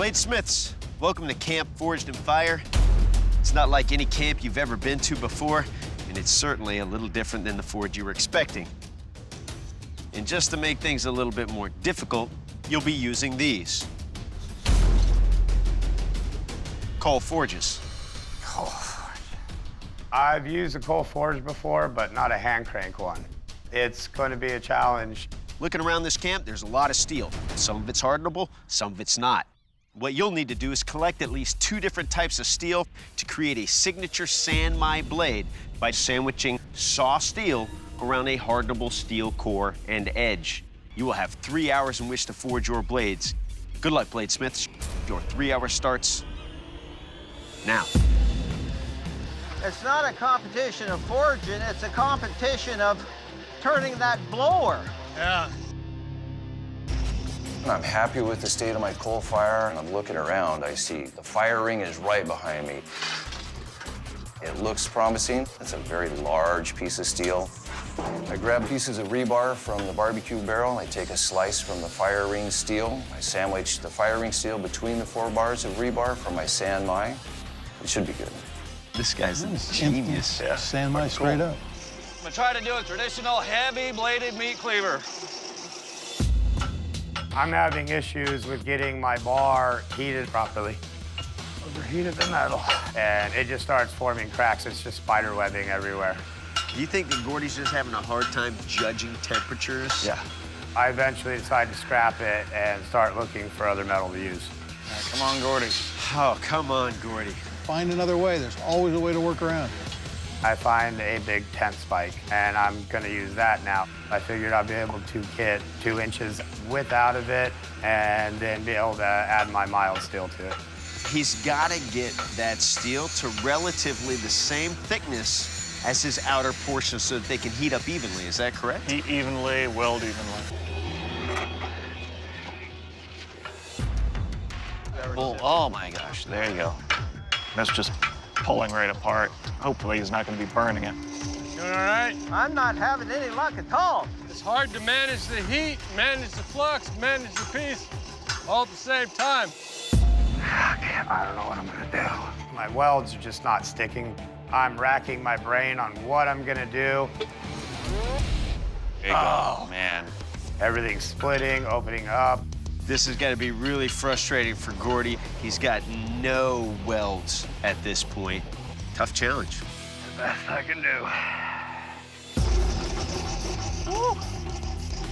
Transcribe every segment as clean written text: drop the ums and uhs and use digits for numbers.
Bladesmiths, welcome to Camp Forged in Fire. It's not like any camp you've ever been to before, and it's certainly a little different than the forge you were expecting. And just to make things a little bit more difficult, you'll be using these. Coal forges. Coal forge. I've used a coal forge before, but not a hand crank one. It's going to be a challenge. Looking around this camp, there's a lot of steel. Some of it's hardenable, some of it's not. What you'll need to do is collect at least 2 different types of steel to create a signature Sanmai blade by sandwiching saw steel around a hardenable steel core and edge. You will have 3 hours in which to forge your blades. Good luck, bladesmiths. Your 3 hour starts now. It's not a competition of forging, it's a competition of turning that blower. Yeah. I'm happy with the state of my coal fire, and I'm looking around. I see the fire ring is right behind me. It looks promising. It's a very large piece of steel. I grab pieces of rebar from the barbecue barrel. I take a slice from the fire ring steel. I sandwich the fire ring steel between the 4 bars of rebar for my Sanmai. It should be good. This guy's a genius. Yeah. Sanmai straight up. I'm gonna try to do a traditional heavy bladed meat cleaver. I'm having issues with getting my bar heated properly. Overheated the metal. And it just starts forming cracks. It's just spider webbing everywhere. Do you think that Gordy's just having a hard time judging temperatures? Yeah. I eventually decided to scrap it and start looking for other metal to use. All right, come on, Gordy. Oh, come on, Gordy. Find another way. There's always a way to work around. I find a big tent spike, and I'm gonna use that now. I figured I'd be able to get 2 inches width out of it and then be able to add my mild steel to it. He's got to get that steel to relatively the same thickness as his outer portion so that they can heat up evenly. Is that correct? Heat evenly, weld evenly. Oh my gosh, there you go. That's just pulling right apart. Hopefully he's not going to be burning it. Doing all right? I'm not having any luck at all. It's hard to manage the heat, manage the flux, manage the piece, all at the same time. I don't know what I'm gonna do. My welds are just not sticking. I'm racking my brain on what I'm gonna do. There you go, man. Everything's splitting, opening up. This has got to be really frustrating for Gordy. He's got no welds at this point. Tough challenge. The best I can do. Woo.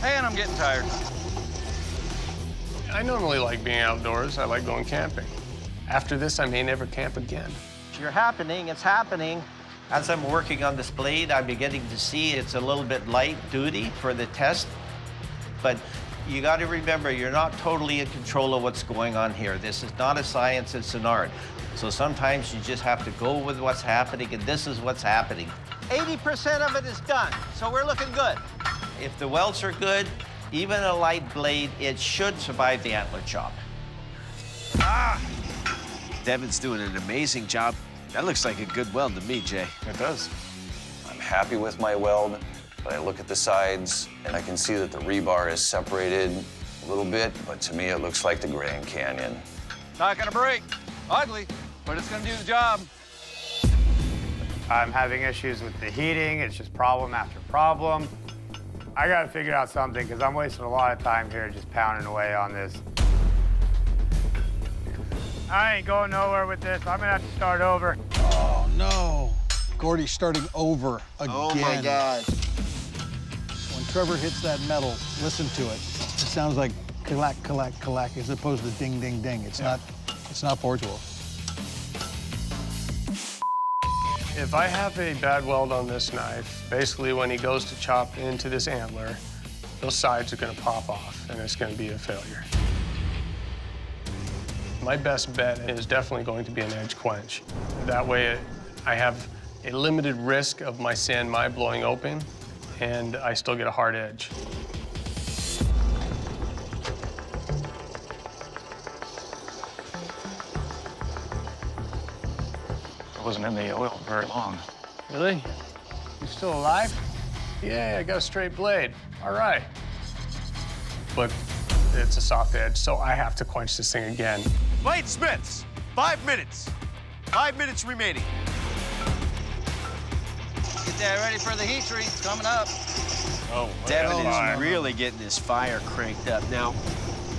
And I'm getting tired. I normally like being outdoors. I like going camping. After this, I may never camp again. It's happening. As I'm working on this blade, I'm beginning to see it's a little bit light duty for the test. But you got to remember, you're not totally in control of what's going on here. This is not a science, it's an art. So sometimes you just have to go with what's happening, and this is what's happening. 80% of it is done, so we're looking good. If the welds are good, even a light blade, it should survive the antler chop. Devin's doing an amazing job. That looks like a good weld to me, Jay. It does. I'm happy with my weld, but I look at the sides and I can see that the rebar is separated a little bit, but to me it looks like the Grand Canyon. Not gonna break. Ugly, but it's gonna do the job. I'm having issues with the heating. It's just problem after problem. I gotta figure out something because I'm wasting a lot of time here just pounding away on this. I ain't going nowhere with this. I'm gonna have to start over. Oh, no. Gordy's starting over again. Oh, my God. When Trevor hits that metal, listen to it. It sounds like clack, clack, clack, as opposed to ding, ding, ding. It's not forgeable. If I have a bad weld on this knife, basically when he goes to chop into this antler, those sides are gonna pop off and it's gonna be a failure. My best bet is definitely going to be an edge quench. That way I have a limited risk of my Sanmai blowing open and I still get a hard edge. I wasn't in the oil very long. Really? You still alive? Yeah, I got a straight blade. All right. But it's a soft edge, so I have to quench this thing again. Bladesmiths, 5 minutes. 5 minutes remaining. Get that ready for the heat treat. It's coming up. Oh, Devin fire. is really getting his fire cranked up. Now,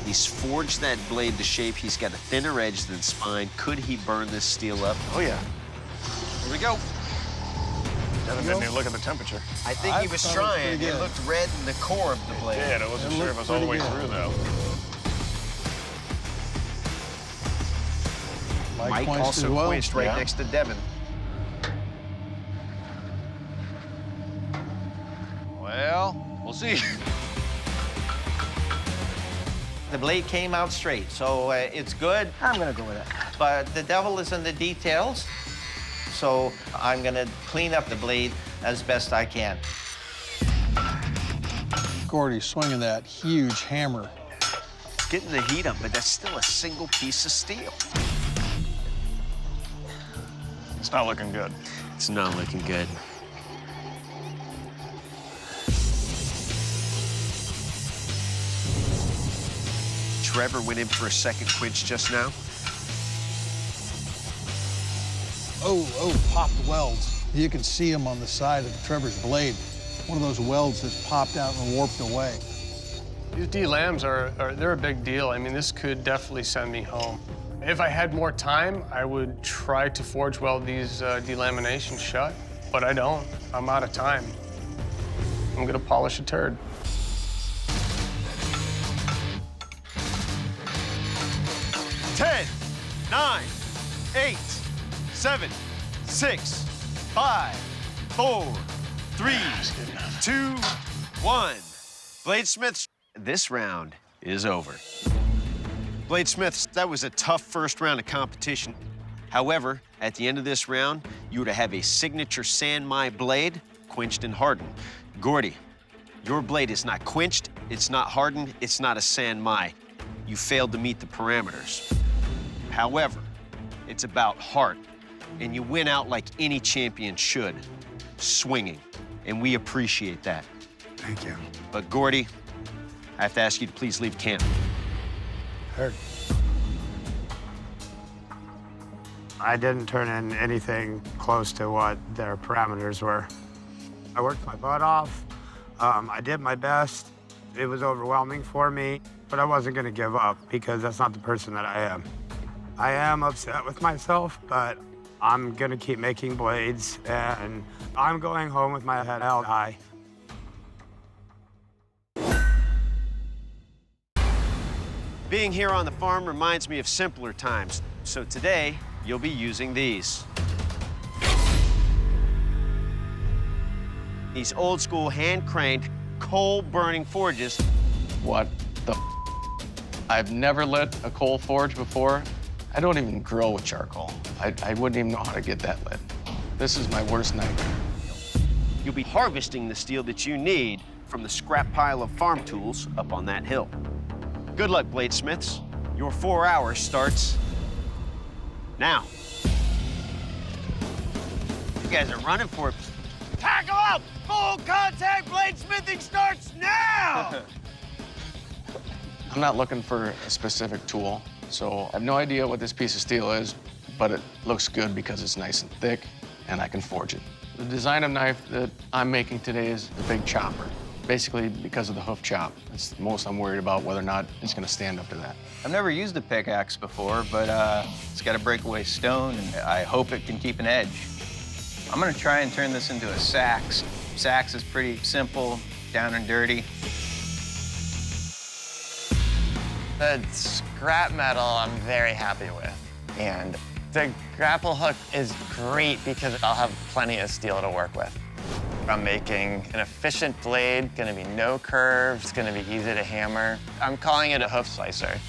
he's forged that blade to shape. He's got a thinner edge than spine. Could he burn this steel up? Oh, yeah. Here we go. Devin didn't even look at the temperature. I think he was thought it was trying. pretty It good. looked red in the core of the blade. Yeah, I wasn't sure if it was all the way through, though. Mike quenched also as well. quenched right Yeah. next to Devin. Well, we'll see. The blade came out straight, so it's good. I'm gonna go with it. But the devil is in the details, so I'm gonna clean up the blade as best I can. Gordy's swinging that huge hammer. Getting the heat up, but that's still a single piece of steel. It's not looking good. It's not looking good. Trevor went in for a second quench just now. Oh, popped welds. You can see them on the side of Trevor's blade. One of those welds that's popped out and warped away. These D-lams they're a big deal. I mean, this could definitely send me home. If I had more time, I would try to forge weld these delaminations shut, but I don't. I'm out of time. I'm gonna polish a turd. Ten, 9, 8, 7, 6, 5, 4, 3, 2, 1. Bladesmiths, this round is over. Bladesmiths, that was a tough first round of competition. However, at the end of this round, you were to have a signature San Mai blade, quenched and hardened. Gordy, your blade is not quenched, it's not hardened, it's not a San Mai. You failed to meet the parameters. However, it's about heart, and you win out like any champion should, swinging, and we appreciate that. Thank you. But Gordy, I have to ask you to please leave camp. Heard. I didn't turn in anything close to what their parameters were. I worked my butt off. I did my best. It was overwhelming for me, but I wasn't going to give up because that's not the person that I am. I am upset with myself, but I'm going to keep making blades, and I'm going home with my head held high. Being here on the farm reminds me of simpler times, so today you'll be using these. These old school hand-craned, coal-burning forges. What the I've never lit a coal forge before. I don't even grill with charcoal. I wouldn't even know how to get that lit. This is my worst nightmare. You'll be harvesting the steel that you need from the scrap pile of farm tools up on that hill. Good luck, bladesmiths. Your 4 hours starts now. You guys are running for it. Tackle up! Full contact bladesmithing starts now! I'm not looking for a specific tool, so I have no idea what this piece of steel is, but it looks good because it's nice and thick, and I can forge it. The design of knife that I'm making today is the big chopper, basically because of the hoof chop. It's the most I'm worried about, whether or not it's gonna stand up to that. I've never used a pickaxe before, but it's got a breakaway stone, and I hope it can keep an edge. I'm gonna try and turn this into a sax. Sax is pretty simple, down and dirty. The scrap metal I'm very happy with. And the grapple hook is great because I'll have plenty of steel to work with. I'm making an efficient blade, gonna be no curves, gonna be easy to hammer. I'm calling it a hoof slicer.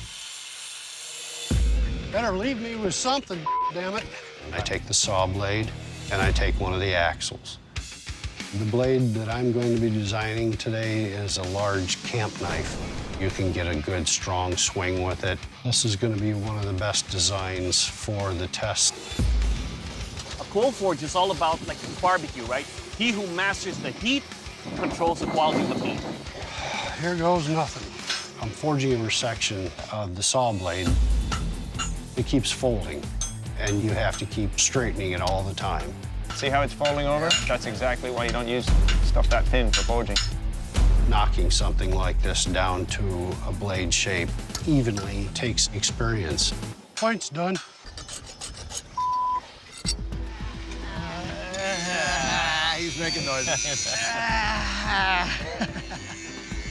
Better leave me with something, damn it. I take the saw blade and I take one of the axles. The blade that I'm going to be designing today is a large camp knife. You can get a good, strong swing with it. This is going to be one of the best designs for the test. A coal forge is all about like barbecue, right? He who masters the heat controls the quality of the meat. Here goes nothing. I'm forging a resection of the saw blade. it keeps folding, and you have to keep straightening it all the time. See how it's folding over? That's exactly why you don't use stuff that thin for forging. Knocking something like this down to a blade shape evenly takes experience. Point's done. He's making noises.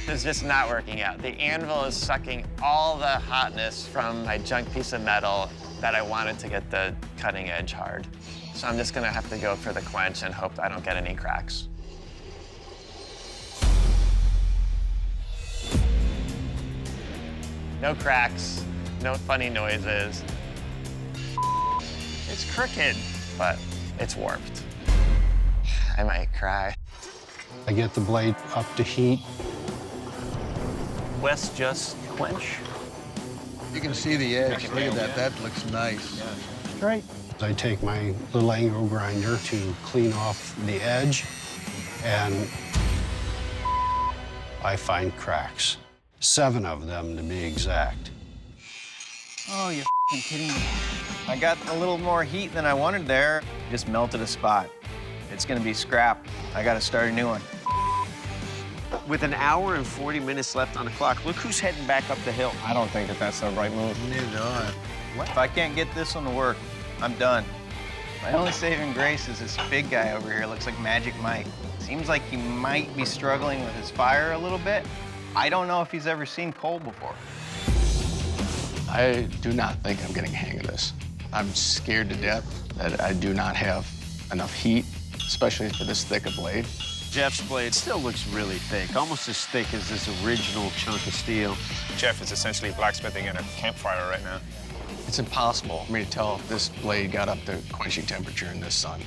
It's just not working out. The anvil is sucking all the hotness from my junk piece of metal that I wanted to get the cutting edge hard. So I'm just gonna have to go for the quench and hope I don't get any cracks. No cracks, no funny noises. It's crooked, but it's warped. I might cry. I get the blade up to heat. Wes just quench. You can see the edge. Look at that. That looks nice. Right. I take my little angle grinder to clean off the edge, and I find cracks. 7 of them, to be exact. Oh, you're f***ing kidding me. I got a little more heat than I wanted there. Just melted a spot. It's gonna be scrap. I gotta start a new one. With an hour and 40 minutes left on the clock, look who's heading back up the hill. I don't think that that's the right move. Neither do I. If I can't get this one to work, I'm done. My only saving grace is this big guy over here. Looks like Magic Mike. Seems like he might be struggling with his fire a little bit. I don't know if he's ever seen coal before. I do not think I'm getting a hang of this. I'm scared to death that I do not have enough heat, especially for this thick a blade. Jeff's blade still looks really thick, almost as thick as this original chunk of steel. Jeff is essentially blacksmithing in a campfire right now. It's impossible for me to tell if this blade got up to quenching temperature in this sun.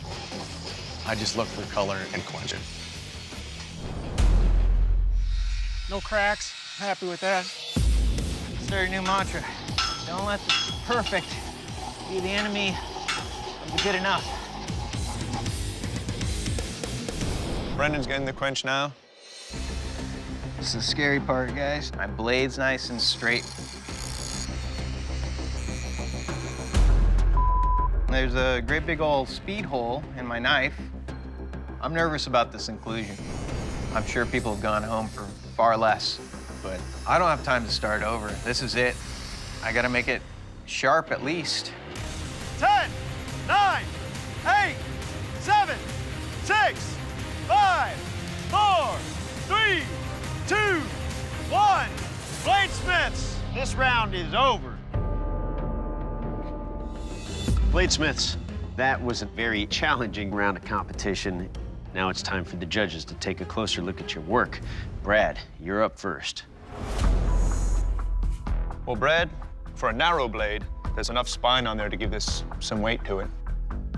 I just look for color and quench it. No cracks. Happy with that. Start a new mantra. Don't let the perfect be the enemy of the good enough. Brendan's getting the quench now. This is the scary part, guys. My blade's nice and straight. There's a great big old speed hole in my knife. I'm nervous about this inclusion. I'm sure people have gone home for far less, but I don't have time to start over. This is it. I gotta make it sharp at least. 10, 9, 8, 7, 6, 5, 4, 3, 2, 1. Bladesmiths, this round is over. Bladesmiths, that was a very challenging round of competition. Now it's time for the judges to take a closer look at your work. Brad, you're up first. Well, Brad, for a narrow blade, there's enough spine on there to give this some weight to it.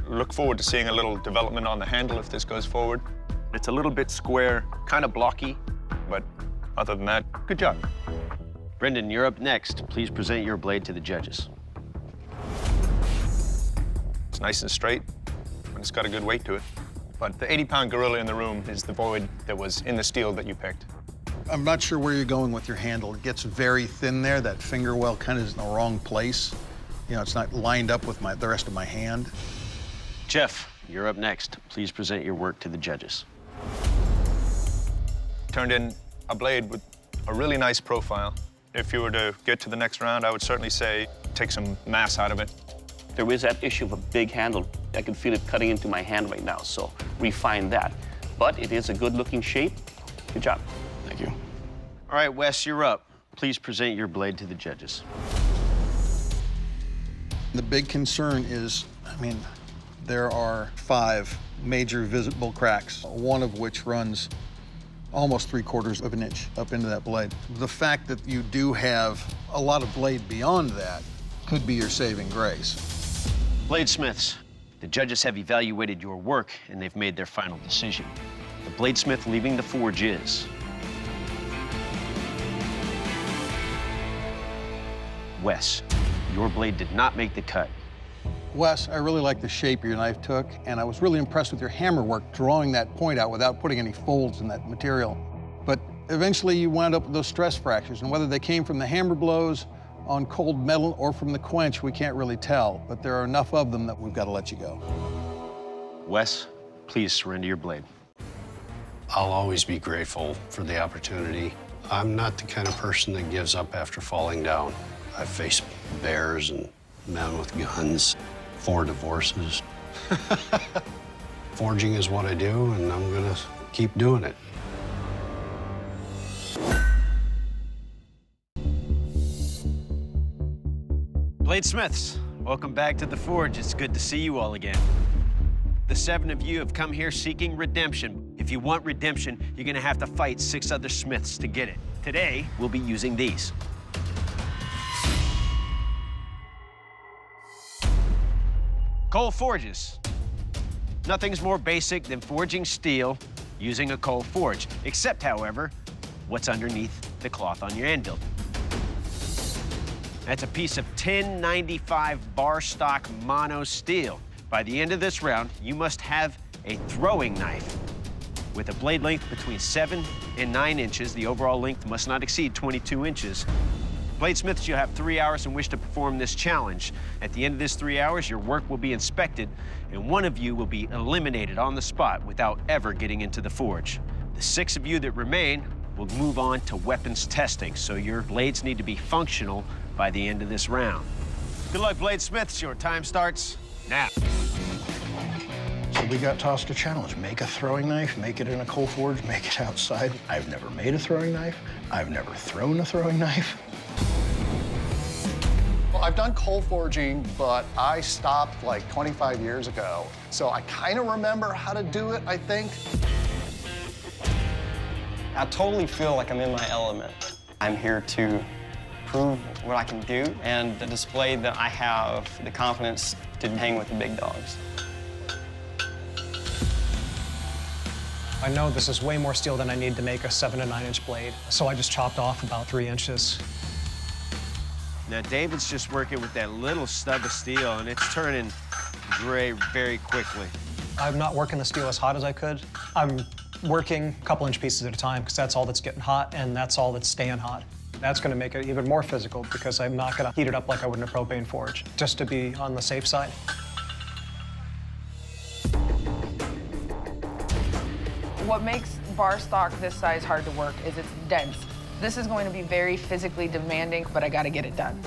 Look forward to seeing a little development on the handle if this goes forward. It's a little bit square, kind of blocky, but other than that, good job. Brendan, you're up next. Please present your blade to the judges. It's nice and straight, and it's got a good weight to it. But the 80-pound gorilla in the room is the void that was in the steel that you picked. I'm not sure where you're going with your handle. It gets very thin there. That finger well kind of is in the wrong place. You know, it's not lined up with the rest of my hand. Jeff, you're up next. Please present your work to the judges. Turned in a blade with a really nice profile. If you were to get to the next round, I would certainly say take some mass out of it. There is that issue of a big handle. I can feel it cutting into my hand right now, so refine that. But it is a good-looking shape. Good job. Thank you. All right, Wes, you're up. Please present your blade to the judges. The big concern is, there are 5 major visible cracks, one of which runs almost 3/4 of an inch up into that blade. The fact that you do have a lot of blade beyond that could be your saving grace. Bladesmiths, the judges have evaluated your work and they've made their final decision. The bladesmith leaving the forge is Wes. Your blade did not make the cut. Wes, I really like the shape your knife took, and I was really impressed with your hammer work, drawing that point out without putting any folds in that material. But eventually you wound up with those stress fractures, and whether they came from the hammer blows On cold metal or from the quench, we can't really tell, but there are enough of them that we've got to let you go. Wes, please surrender your blade. I'll always be grateful for the opportunity. I'm not the kind of person that gives up after falling down. I've faced bears and men with guns, 4 divorces. Forging is what I do, and I'm gonna keep doing it. Bladesmiths, welcome back to the Forge. It's good to see you all again. The 7 of you have come here seeking redemption. If you want redemption, you're gonna have to fight 6 other smiths to get it. Today, we'll be using these. Coal forges. Nothing's more basic than forging steel using a coal forge, except, however, what's underneath the cloth on your anvil. That's a piece of 1095 bar stock mono steel. By the end of this round, you must have a throwing knife with a blade length between 7 and 9 inches. The overall length must not exceed 22 inches. Bladesmiths, you'll have 3 hours in which to perform this challenge. At the end of this 3 hours, your work will be inspected, and one of you will be eliminated on the spot without ever getting into the forge. The 6 of you that remain will move on to weapons testing, so your blades need to be functional by the end of this round. Good luck, Bladesmiths. Your time starts now. So we got tossed a challenge. Make a throwing knife, make it in a coal forge, make it outside. I've never made a throwing knife. I've never thrown a throwing knife. Well, I've done coal forging, but I stopped like 25 years ago. So I kind of remember how to do it, I think. I totally feel like I'm in my element. I'm here to prove what I can do and to display that I have the confidence to hang with the big dogs. I know this is way more steel than I need to make a 7 to 9 inch blade, so I just chopped off about 3 inches. Now, David's just working with that little stub of steel, and it's turning gray very quickly. I'm not working the steel as hot as I could. I'm working a couple inch pieces at a time because that's all that's getting hot and that's all that's staying hot. That's going to make it even more physical because I'm not going to heat it up like I would in a propane forge, just to be on the safe side. What makes bar stock this size hard to work is it's dense. This is going to be very physically demanding, but I got to get it done.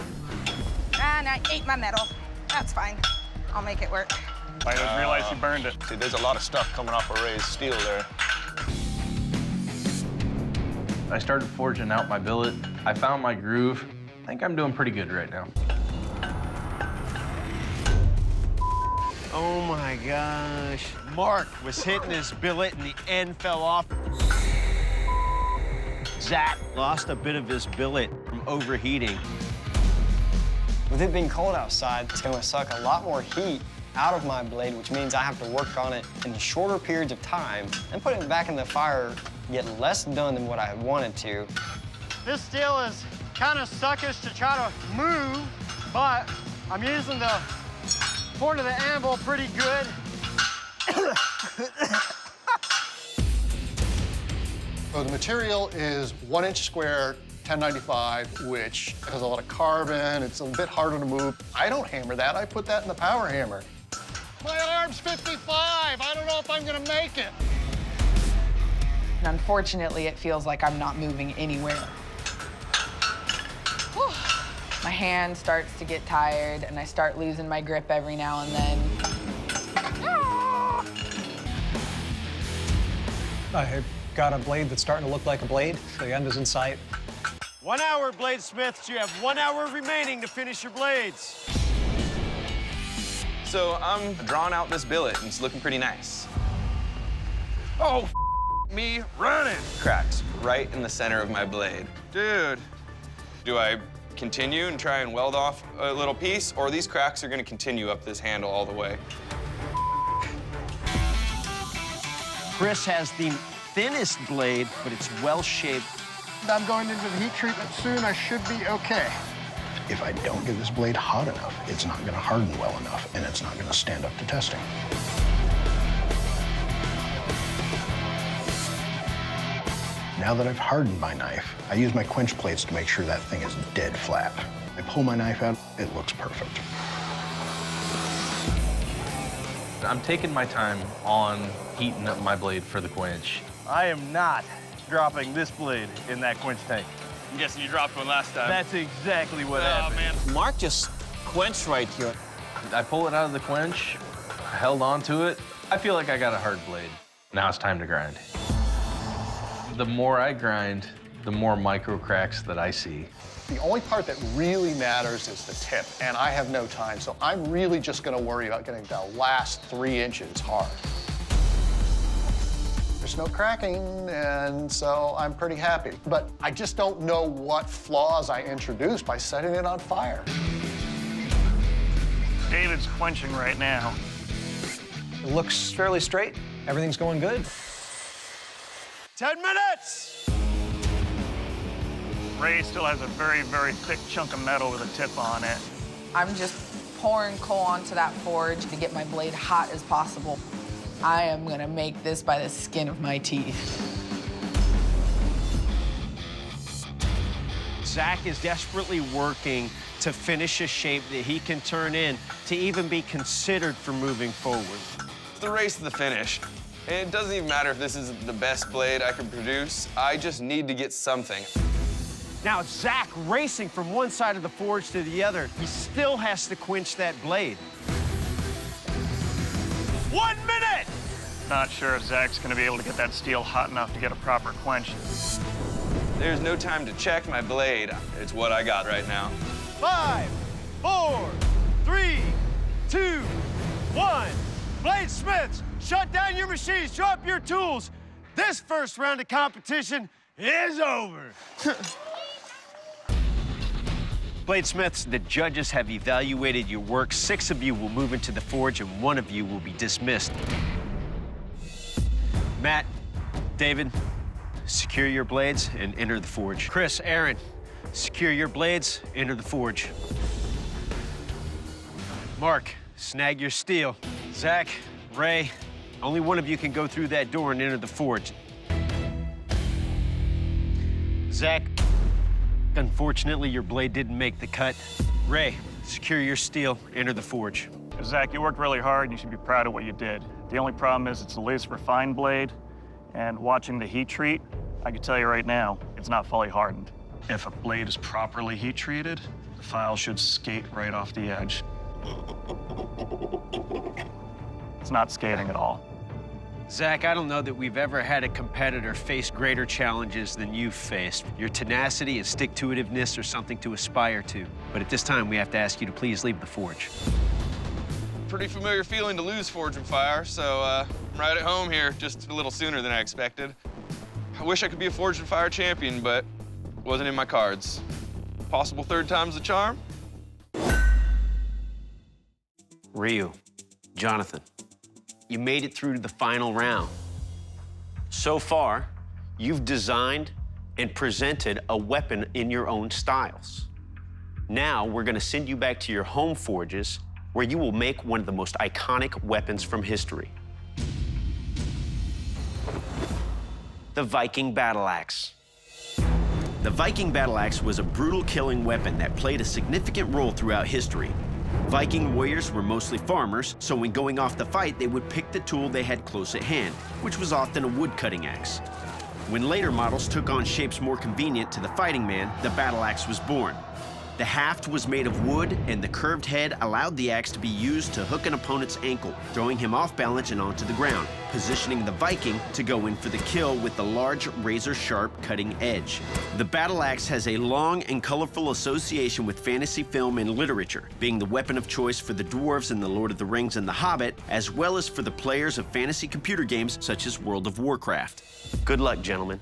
And I ate my metal. That's fine. I'll make it work. I didn't realize you burned it. See, there's a lot of stuff coming off a raised steel there. I started forging out my billet. I found my groove. I think I'm doing pretty good right now. Oh my gosh. Mark was hitting his billet and the end fell off. Zach lost a bit of his billet from overheating. With it being cold outside, it's going to suck a lot more heat out of my blade, which means I have to work on it in shorter periods of time and putting it back in the fire, get less done than what I wanted to. This steel is kind of suckish to try to move, but I'm using the point of the anvil pretty good. So the material is 1 inch square, 1095, which has a lot of carbon. It's a bit harder to move. I don't hammer that. I put that in the power hammer. My alarm's 55. I don't know if I'm gonna make it. And unfortunately, it feels like I'm not moving anywhere. Whew. My hand starts to get tired, and I start losing my grip every now and then. I got a blade that's starting to look like a blade. The end is in sight. 1 hour, Bladesmiths. You have 1 hour remaining to finish your blades. So I'm drawing out this billet, and it's looking pretty nice. Oh, me running. Cracks right in the center of my blade. Dude, do I continue and try and weld off a little piece, or these cracks are gonna continue up this handle all the way? Chris has the thinnest blade, but it's well-shaped. I'm going into the heat treatment soon. I should be okay. If I don't get this blade hot enough, it's not going to harden well enough, and it's not going to stand up to testing. Now that I've hardened my knife, I use my quench plates to make sure that thing is dead flat. I pull my knife out, it looks perfect. I'm taking my time on heating up my blade for the quench. I am not dropping this blade in that quench tank. I'm guessing you dropped one last time. That's exactly what happened. Man. Mark just quenched right here. I pull it out of the quench, I held on to it. I feel like I got a hard blade. Now it's time to grind. The more I grind, the more micro cracks that I see. The only part that really matters is the tip, and I have no time, so I'm really just gonna worry about getting the last 3 inches hard. There's no cracking, and so I'm pretty happy. But I just don't know what flaws I introduced by setting it on fire. David's quenching right now. It looks fairly straight. Everything's going good. 10 minutes! Ray still has a very, very thick chunk of metal with a tip on it. I'm just pouring coal onto that forge to get my blade hot as possible. I am gonna make this by the skin of my teeth. Zach is desperately working to finish a shape that he can turn in to even be considered for moving forward. It's the race to the finish. And it doesn't even matter if this is the best blade I can produce. I just need to get something. Now, Zach racing from one side of the forge to the other, he still has to quench that blade. 1 minute! Not sure if Zach's gonna be able to get that steel hot enough to get a proper quench. There's no time to check my blade. It's what I got right now. 5, 4, 3, 2, 1. Bladesmiths, shut down your machines, drop your tools. This first round of competition is over. Bladesmiths, the judges have evaluated your work. 6 of you will move into the forge, and 1 of you will be dismissed. Matt, David, secure your blades and enter the forge. Chris, Aaron, secure your blades, enter the forge. Mark, snag your steel. Zach, Ray, only 1 of you can go through that door and enter the forge. Zach, unfortunately, your blade didn't make the cut. Ray, secure your steel, enter the forge. Zach, you worked really hard and you should be proud of what you did. The only problem is it's the least refined blade, and watching the heat treat, I can tell you right now, it's not fully hardened. If a blade is properly heat treated, the file should skate right off the edge. It's not skating at all. Zach, I don't know that we've ever had a competitor face greater challenges than you've faced. Your tenacity and stick-to-itiveness are something to aspire to. But at this time, we have to ask you to please leave the forge. Pretty familiar feeling to lose Forge and Fire, so I'm right at home here, just a little sooner than I expected. I wish I could be a Forge and Fire champion, but it wasn't in my cards. Possible 3rd time's the charm? Ryu, Jonathan, you made it through to the final round. So far, you've designed and presented a weapon in your own styles. Now, we're gonna send you back to your home forges where you will make one of the most iconic weapons from history. The Viking battle axe. The Viking battle axe was a brutal killing weapon that played a significant role throughout history. Viking warriors were mostly farmers, so when going off the fight, they would pick the tool they had close at hand, which was often a wood-cutting axe. When later models took on shapes more convenient to the fighting man, the battle axe was born. The haft was made of wood, and the curved head allowed the axe to be used to hook an opponent's ankle, throwing him off balance and onto the ground, positioning the Viking to go in for the kill with the large, razor-sharp cutting edge. The battle axe has a long and colorful association with fantasy film and literature, being the weapon of choice for the dwarves in The Lord of the Rings and The Hobbit, as well as for the players of fantasy computer games such as World of Warcraft. Good luck, gentlemen.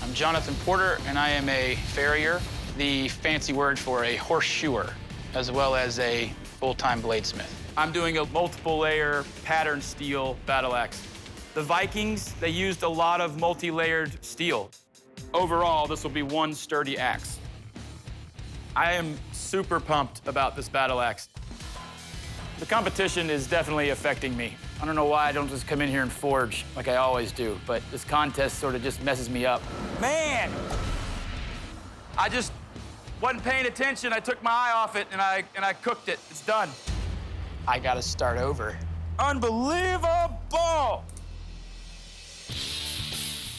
I'm Jonathan Porter, and I am a farrier, the fancy word for a horseshoer, as well as a full-time bladesmith. I'm doing a multiple layer pattern steel battle axe. The Vikings, they used a lot of multi-layered steel. Overall, this will be one sturdy axe. I am super pumped about this battle axe. The competition is definitely affecting me. I don't know why I don't just come in here and forge like I always do, but this contest sort of just messes me up. Man, I just wasn't paying attention. I took my eye off it and I cooked it. It's done. I gotta start over. Unbelievable!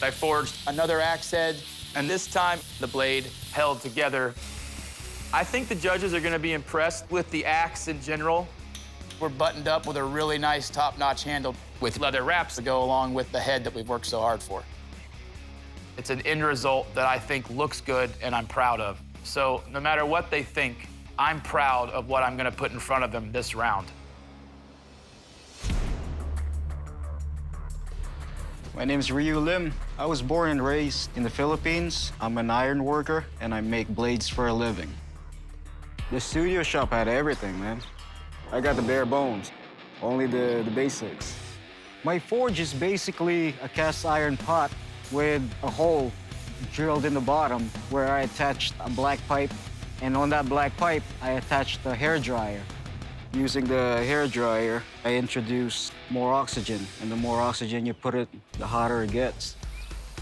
I forged another axe head, and this time the blade held together. I think the judges are gonna be impressed with the axe in general. We're buttoned up with a really nice top-notch handle with leather wraps to go along with the head that we've worked so hard for. It's an end result that I think looks good and I'm proud of. So no matter what they think, I'm proud of what I'm gonna put in front of them this round. My name is Ryu Lim. I was born and raised in the Philippines. I'm an iron worker and I make blades for a living. The studio shop had everything, man. I got the bare bones, only the basics. My forge is basically a cast iron pot with a hole drilled in the bottom where I attached a black pipe, and on that black pipe, I attached a hair dryer. Using the hair dryer, I introduce more oxygen, and the more oxygen you put it, the hotter it gets.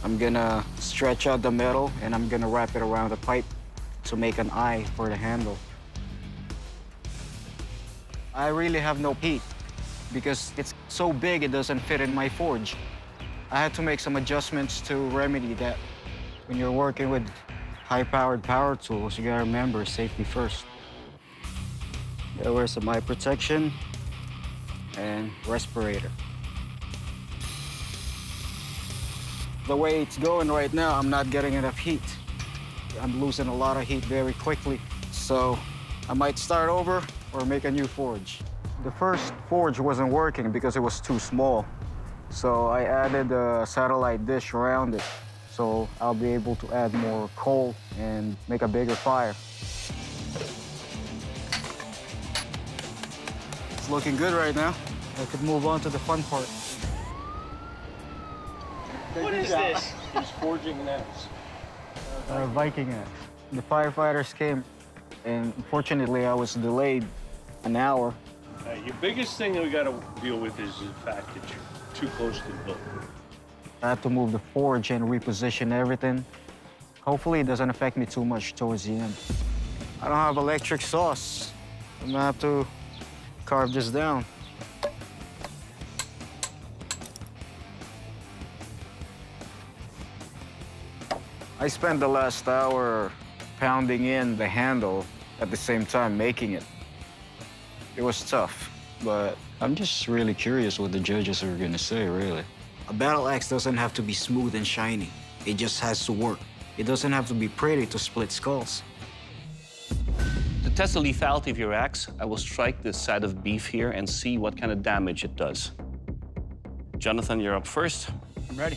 I'm gonna stretch out the metal, and I'm gonna wrap it around the pipe to make an eye for the handle. I really have no heat because it's so big it doesn't fit in my forge. I had to make some adjustments to remedy that. When you're working with high-powered power tools, you gotta remember safety first. Gotta wear some eye protection and respirator. The way it's going right now, I'm not getting enough heat. I'm losing a lot of heat very quickly, so I might start over or make a new forge. The first forge wasn't working because it was too small, so I added a satellite dish around it, so I'll be able to add more coal and make a bigger fire. It's looking good right now. I could move on to the fun part. What is this? He's forging an axe. Viking axe. The firefighters came, and unfortunately, I was delayed an hour. Your biggest thing that we got to deal with is the fact that you're too close to the building. I had to move the forge and reposition everything. Hopefully, it doesn't affect me too much towards the end. I don't have electric saws. I'm gonna have to carve this down. I spent the last hour pounding in the handle at the same time making it. It was tough, but I'm just really curious what the judges are gonna say, really. A battle axe doesn't have to be smooth and shiny. It just has to work. It doesn't have to be pretty to split skulls. To test the lethality of your axe, I will strike this side of beef here and see what kind of damage it does. Jonathan, you're up first. I'm ready.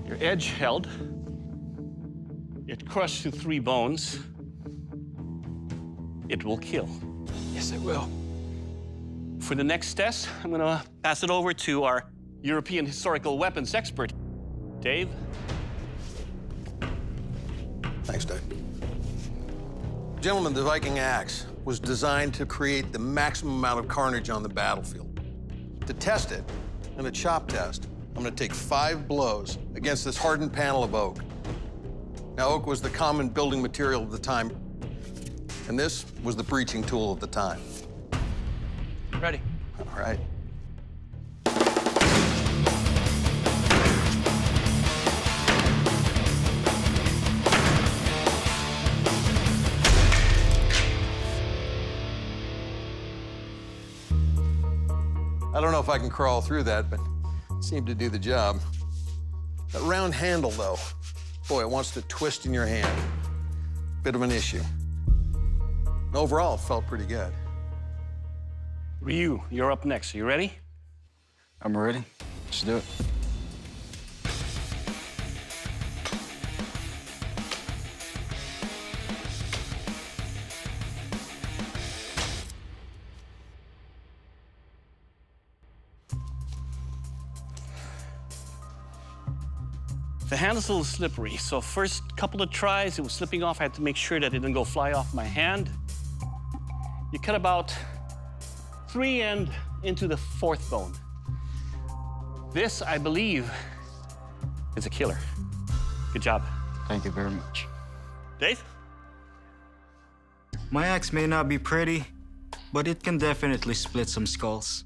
Your edge held. It crushed to 3 bones. It will kill. Yes, it will. For the next test, I'm gonna pass it over to our European historical weapons expert, Dave. Thanks, Dave. Gentlemen, the Viking axe was designed to create the maximum amount of carnage on the battlefield. To test it, in a chop test, I'm gonna take 5 blows against this hardened panel of oak. Now, oak was the common building material of the time, and this was the breaching tool of the time. Ready. All right. I don't know if I can crawl through that, but it seemed to do the job. That round handle, though, boy, it wants to twist in your hand. Bit of an issue. Overall, it felt pretty good. Ryu, you're up next. Are you ready? I'm ready. Let's do it. The handle's a little slippery, so first couple of tries, it was slipping off. I had to make sure that it didn't go fly off my hand. You cut about 3 and into the 4th bone. This, I believe, is a killer. Good job. Thank you very much. Dave? My axe may not be pretty, but it can definitely split some skulls.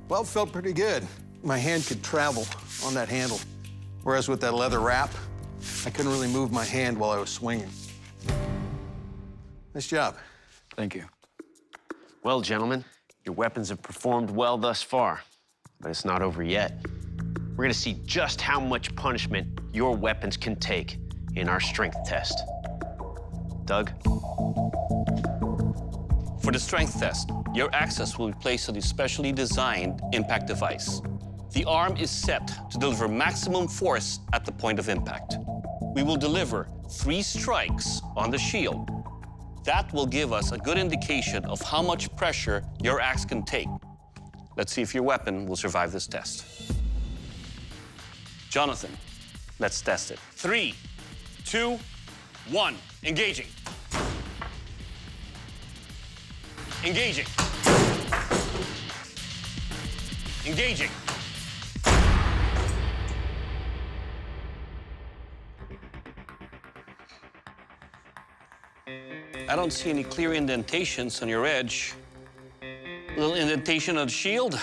Well, it felt pretty good. My hand could travel on that handle, whereas with that leather wrap, I couldn't really move my hand while I was swinging. Nice job. Thank you. Well, gentlemen, your weapons have performed well thus far, but it's not over yet. We're gonna see just how much punishment your weapons can take in our strength test. Doug? For the strength test, your axis will be placed on the specially designed impact device. The arm is set to deliver maximum force at the point of impact. We will deliver 3 strikes on the shield. That will give us a good indication of how much pressure your axe can take. Let's see if your weapon will survive this test. Jonathan, let's test it. 3, 2, 1, engaging. Engaging. Engaging. I don't see any clear indentations on your edge. A little indentation on the shield.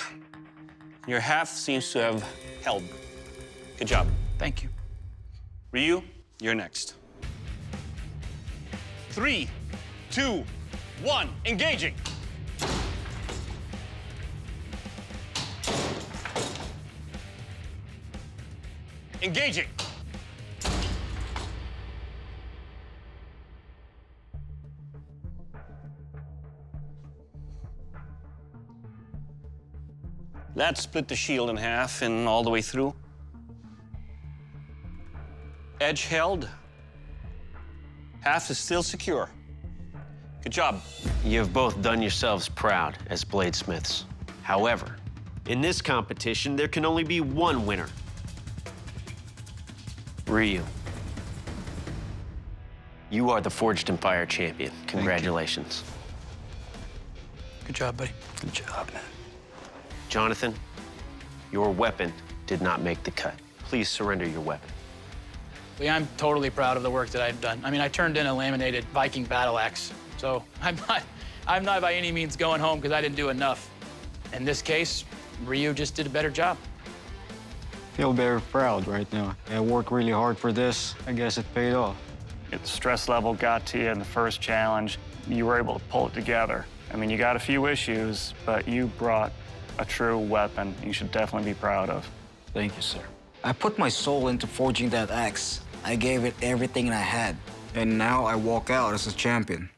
Your half seems to have held. Good job. Thank you. Ryu, you're next. 3, 2, 1, engaging. Engaging. That split the shield in half and all the way through. Edge held. Half is still secure. Good job. You have both done yourselves proud as bladesmiths. However, in this competition, there can only be one winner. Ryu. You are the Forged in Fire champion. Congratulations. Good job, buddy. Good job, man. Jonathan, your weapon did not make the cut. Please surrender your weapon. Lee, I'm totally proud of the work that I've done. I mean, I turned in a laminated Viking battle axe, so I'm not by any means going home because I didn't do enough. In this case, Ryu just did a better job. Feel very proud right now. I worked really hard for this. I guess it paid off. If the stress level got to you in the first challenge, you were able to pull it together. I mean, you got a few issues, but you brought a true weapon you should definitely be proud of. Thank you, sir. I put my soul into forging that axe. I gave it everything I had. And now I walk out as a champion.